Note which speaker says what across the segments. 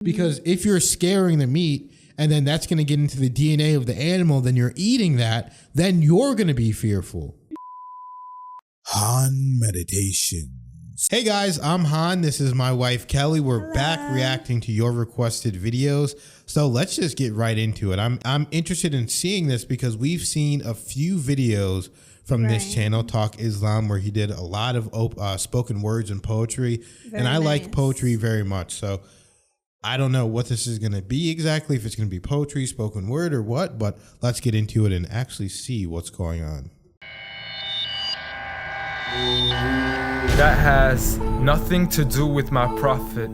Speaker 1: Because if you're scaring the meat and then that's going to get into the DNA of the animal, then you're eating that, then you're going to be fearful.
Speaker 2: Han Meditations.
Speaker 1: Hey guys, I'm Han. This is my wife, Kelly. We're back reacting to your requested videos. So let's just get right into it. I'm interested in seeing this because we've seen a few videos from this channel, Talk Islam, where he did a lot of spoken words and poetry. And I like poetry very much. So I don't know what this is going to be exactly, if it's going to be poetry, spoken word, or what, but let's get into it and actually see what's going on.
Speaker 3: That has nothing to do with my prophet.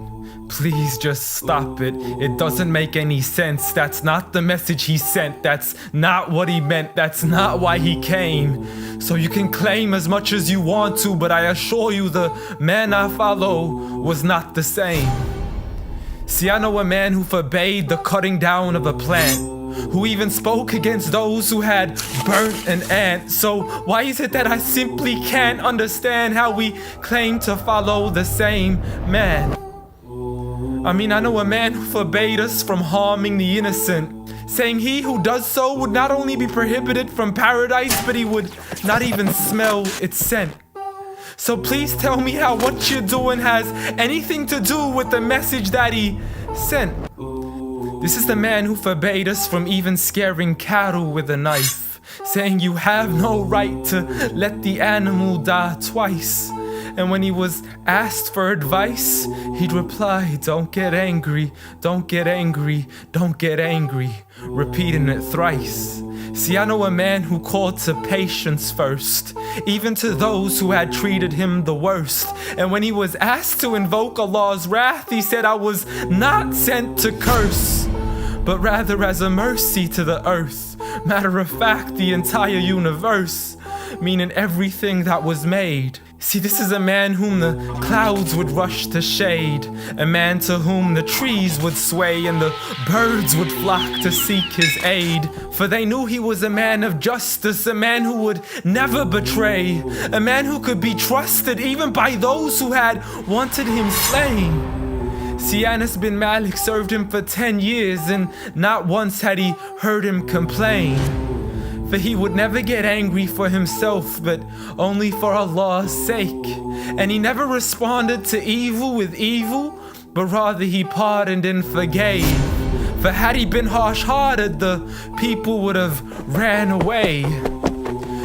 Speaker 3: Please just stop it. It doesn't make any sense. That's not the message he sent. That's not what he meant. That's not why he came. So you can claim as much as you want to, but I assure you the man I follow was not the same. See, I know a man who forbade the cutting down of a plant, who even spoke against those who had burnt an ant. So why is it that I simply can't understand how we claim to follow the same man? I mean, I know a man who forbade us from harming the innocent, saying he who does so would not only be prohibited from paradise, but he would not even smell its scent. So please tell me how what you're doing has anything to do with the message that he sent. This is the man who forbade us from even scaring cattle with a knife, saying you have no right to let the animal die twice. And when he was asked for advice, he'd reply, don't get angry, don't get angry, don't get angry, repeating it thrice. See, I know a man who called to patience first, even to those who had treated him the worst. And when he was asked to invoke Allah's wrath, he said, I was not sent to curse, but rather as a mercy to the earth. Matter of fact, the entire universe, meaning everything that was made. See, this is a man whom the clouds would rush to shade, a man to whom the trees would sway and the birds would flock to seek his aid. For they knew he was a man of justice, a man who would never betray, a man who could be trusted even by those who had wanted him slain. See, Anas bin Malik served him for 10 years and not once had he heard him complain. For he would never get angry for himself, but only for Allah's sake. And he never responded to evil with evil, but rather he pardoned and forgave. For had he been harsh-hearted, the people would have ran away.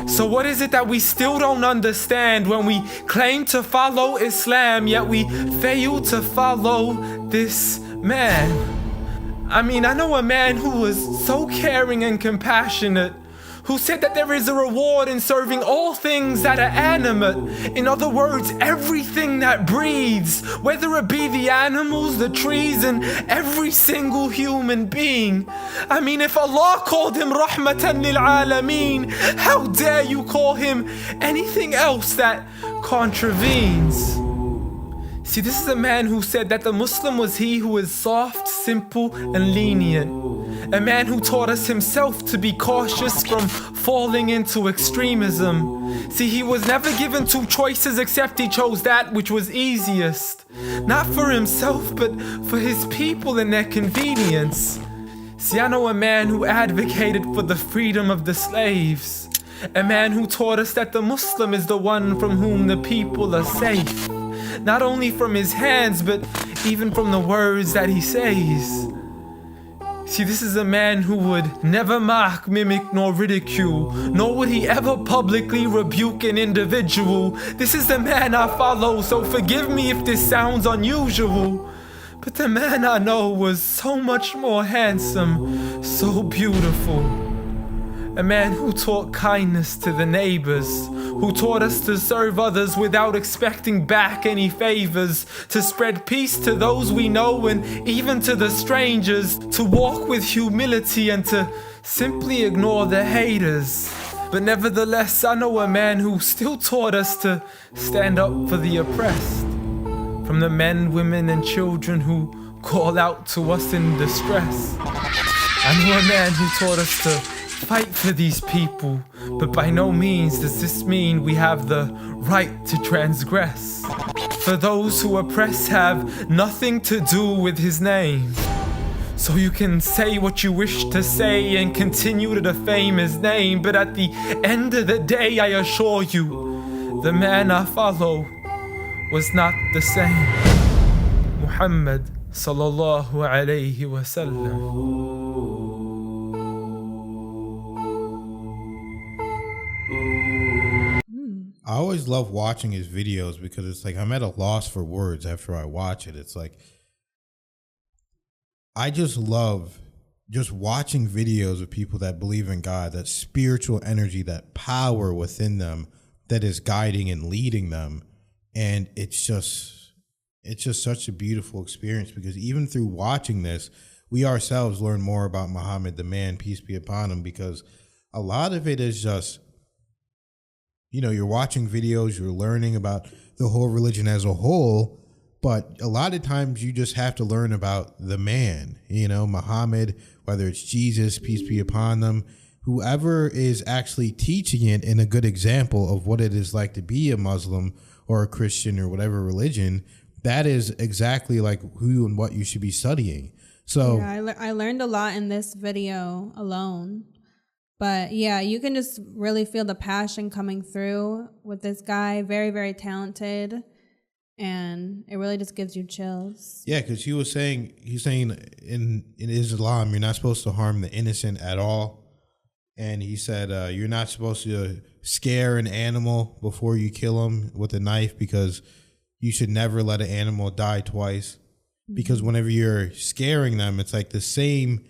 Speaker 3: So what is it that we still don't understand when we claim to follow Islam, yet we fail to follow this man? I mean, I know a man who was so caring and compassionate, who said that there is a reward in serving all things that are animate. In other words, everything that breathes, whether it be the animals, the trees, and every single human being. I mean, if Allah called him Rahmatan lil Alameen, how dare you call him anything else that contravenes? See, this is a man who said that the Muslim was he who is soft, simple, and lenient. A man who taught us himself to be cautious from falling into extremism. See, he was never given two choices except he chose that which was easiest. Not for himself, but for his people and their convenience. See, I know a man who advocated for the freedom of the slaves. A man who taught us that the Muslim is the one from whom the people are safe. Not only from his hands, but even from the words that he says. See, this is a man who would never mock, mimic, nor ridicule, nor would he ever publicly rebuke an individual. This is the man I follow, so forgive me if this sounds unusual. But the man I know was so much more handsome, so beautiful. A man who taught kindness to the neighbors, who taught us to serve others without expecting back any favors, to spread peace to those we know and even to the strangers, to walk with humility and to simply ignore the haters. But nevertheless, I know a man who still taught us to stand up for the oppressed, from the men, women, and children who call out to us in distress. I know a man who taught us to fight for these people, but by no means does this mean we have the right to transgress. For those who oppress have nothing to do with his name. So you can say what you wish to say and continue to defame his name, but at the end of the day, I assure you, the man I follow was not the same. Muhammad sallallahu alayhi wasallam.
Speaker 1: I always love watching his videos because it's like I'm at a loss for words after I watch it. It's like I just love just watching videos of people that believe in God, that spiritual energy, that power within them that is guiding and leading them. And it's just such a beautiful experience because even through watching this, we ourselves learn more about Muhammad, the man, peace be upon him, because a lot of it is just, you're watching videos, you're learning about the whole religion as a whole, but a lot of times you just have to learn about the man, Muhammad, whether it's Jesus, peace be upon them, whoever is actually teaching it in a good example of what it is like to be a Muslim or a Christian or whatever religion, that is exactly like who and what you should be studying. So
Speaker 2: yeah, I learned a lot in this video alone. But yeah, you can just really feel the passion coming through with this guy. Very, very talented. And it really just gives you chills. Yeah,
Speaker 1: because he's saying in Islam, you're not supposed to harm the innocent at all. And he said, you're not supposed to scare an animal before you kill him with a knife because you should never let an animal die twice. Mm-hmm. Because whenever you're scaring them, it's like the same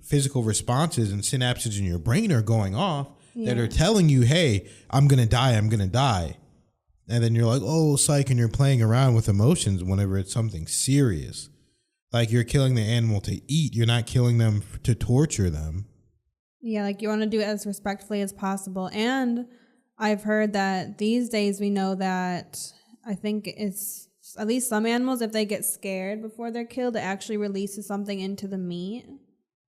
Speaker 1: physical responses and synapses in your brain are going off that are telling you, hey, I'm going to die. And then you're like, oh, psych, and you're playing around with emotions whenever it's something serious. Like you're killing the animal to eat. You're not killing them to torture them.
Speaker 2: Yeah, like you want to do it as respectfully as possible. And I've heard that these days we know that I think it's at least some animals, if they get scared before they're killed, it actually releases something into the meat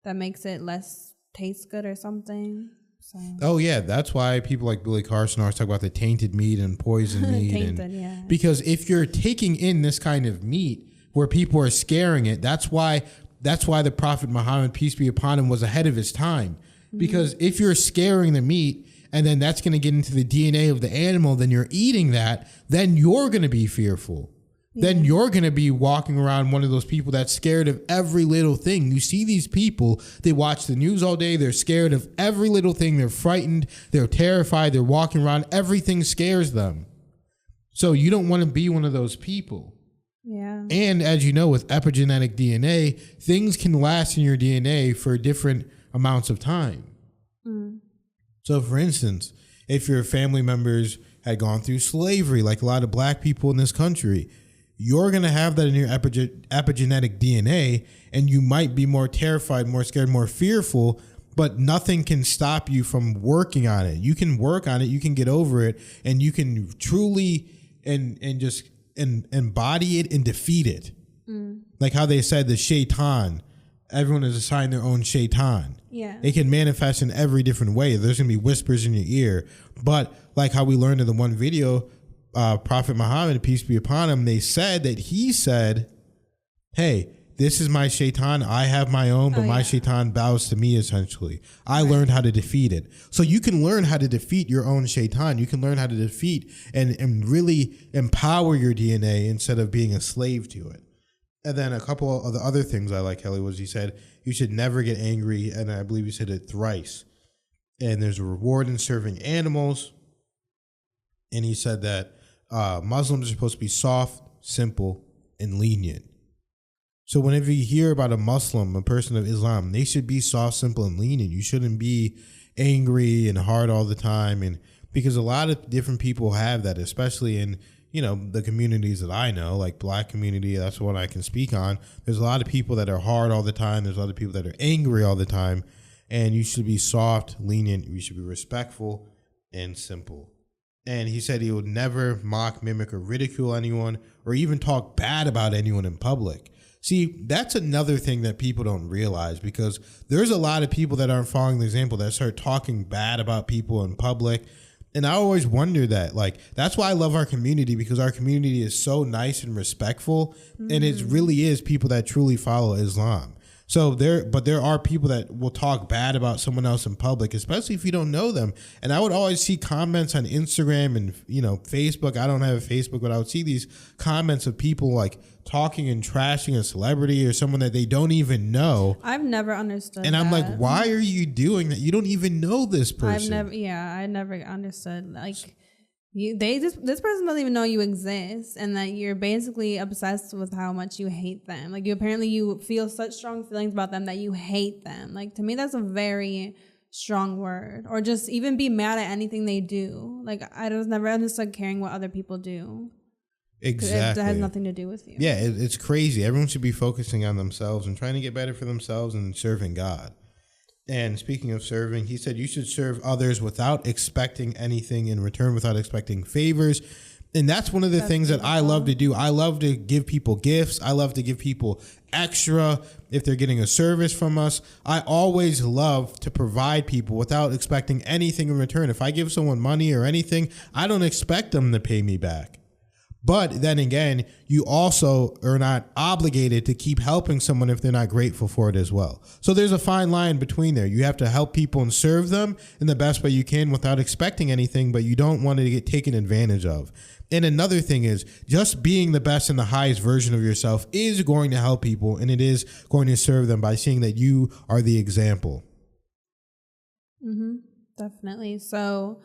Speaker 2: that makes it less taste good or something. So.
Speaker 1: Oh, yeah. That's why people like Billy Carson always talk about the tainted meat and poison meat.
Speaker 2: Tainted, yeah. Because
Speaker 1: if you're taking in this kind of meat where people are scaring it, that's why the Prophet Muhammad, peace be upon him, was ahead of his time. Mm-hmm. Because if you're scaring the meat and then that's going to get into the DNA of the animal, then you're eating that, then you're going to be fearful. Then you're going to be walking around one of those people that's scared of every little thing. You see these people, they watch the news all day. They're scared of every little thing. They're frightened. They're terrified. They're walking around. Everything scares them. So you don't want to be one of those people.
Speaker 2: Yeah.
Speaker 1: And as you know, with epigenetic DNA, things can last in your DNA for different amounts of time. Mm. So for instance, if your family members had gone through slavery, like a lot of black people in this country, you're going to have that in your epigenetic DNA, and you might be more terrified, more scared, more fearful, but nothing can stop you from working on it. You can work on it, you can get over it, and you can truly and just embody it and defeat it. Mm. Like how they said the shaitan, everyone is assigned their own shaitan.
Speaker 2: Yeah.
Speaker 1: It can manifest in every different way. There's going to be whispers in your ear, but like how we learned in the one video, Prophet Muhammad, peace be upon him, they said that he said, hey, this is my shaitan. I have my own, but my shaitan bows to me, essentially. I learned how to defeat it. So you can learn how to defeat your own shaitan. You can learn how to defeat and really empower your DNA instead of being a slave to it. And then a couple of the other things I like, Kelly, was he said, you should never get angry. And I believe he said it thrice. And there's a reward in serving animals. And he said that Muslims are supposed to be soft, simple, and lenient. So whenever you hear about a Muslim, a person of Islam, they should be soft, simple, and lenient. You shouldn't be angry and hard all the time. And because a lot of different people have that, especially in, the communities that I know, like black community, that's what I can speak on. There's a lot of people that are hard all the time. There's a lot of people that are angry all the time. And you should be soft, lenient. You should be respectful and simple. And he said he would never mock, mimic, or ridicule anyone or even talk bad about anyone in public. See, that's another thing that people don't realize, because there's a lot of people that aren't following the example that start talking bad about people in public. And I always wonder that, like, that's why I love our community, because our community is so nice and respectful. And it really is people that truly follow Islam. So there are people that will talk bad about someone else in public, especially if you don't know them. And I would always see comments on Instagram and, Facebook. I don't have a Facebook, but I would see these comments of people like talking and trashing a celebrity or someone that they don't even know.
Speaker 2: I've never understood
Speaker 1: And I'm
Speaker 2: that.
Speaker 1: like, why are you doing that? You don't even know this person.
Speaker 2: I never understood. Like, this person doesn't even know you exist, and that you're basically obsessed with how much you hate them. Like, you feel such strong feelings about them that you hate them. Like, to me, that's a very strong word. Or just even be mad at anything they do. Like, I just never understood caring what other people do.
Speaker 1: Exactly.
Speaker 2: It has nothing to do with you.
Speaker 1: Yeah, it's crazy. Everyone should be focusing on themselves and trying to get better for themselves and serving God. And speaking of serving, he said you should serve others without expecting anything in return, without expecting favors. And that's one of the things that I love to do. I love to give people gifts. I love to give people extra if they're getting a service from us. I always love to provide people without expecting anything in return. If I give someone money or anything, I don't expect them to pay me back. But then again, you also are not obligated to keep helping someone if they're not grateful for it as well. So there's a fine line between there. You have to help people and serve them in the best way you can without expecting anything, but you don't want to get taken advantage of. And another thing is just being the best and the highest version of yourself is going to help people, and it is going to serve them by seeing that you are the example.
Speaker 2: Definitely. So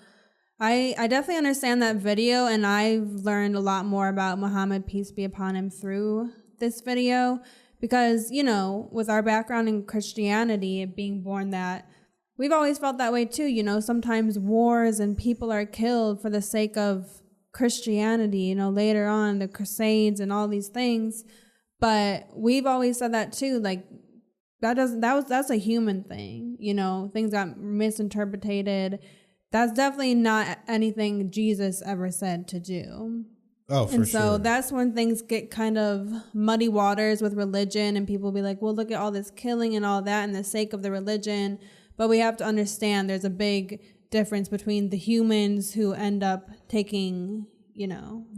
Speaker 2: I definitely understand that video, and I've learned a lot more about Muhammad, peace be upon him, through this video, because, with our background in Christianity, being born that, we've always felt that way too. Sometimes wars and people are killed for the sake of Christianity, later on the Crusades and all these things. But we've always said that too, like, that's a human thing. Things got misinterpreted. That's definitely not anything Jesus ever said to do.
Speaker 1: Oh, for sure.
Speaker 2: And so that's when things get kind of muddy waters with religion, and people be like, well, look at all this killing and all that in the sake of the religion. But we have to understand there's a big difference between the humans who end up taking,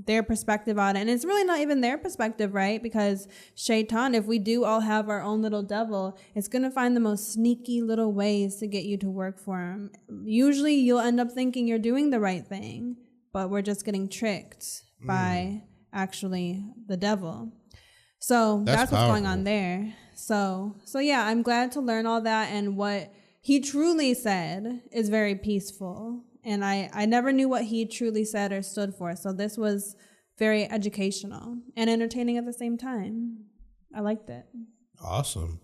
Speaker 2: their perspective on it. And it's really not even their perspective, right? Because Shaitan, if we do all have our own little devil, it's going to find the most sneaky little ways to get you to work for him. Usually you'll end up thinking you're doing the right thing, but we're just getting tricked by actually the devil. So that's what's going on there. So yeah, I'm glad to learn all that, and what he truly said is very peaceful. And I never knew what he truly said or stood for. So this was very educational and entertaining at the same time. I liked it.
Speaker 1: Awesome.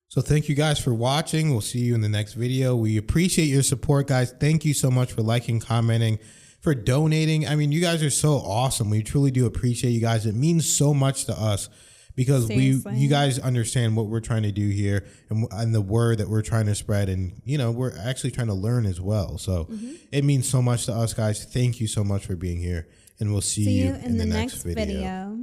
Speaker 1: So thank you guys for watching. We'll see you in the next video. We appreciate your support, guys. Thank you so much for liking, commenting, for donating. I mean, you guys are so awesome. We truly do appreciate you guys. It means so much to us, because you guys understand what we're trying to do here, and the word that we're trying to spread, and we're actually trying to learn as well. So it means so much to us, guys. Thank you so much for being here, and we'll see you in the next video.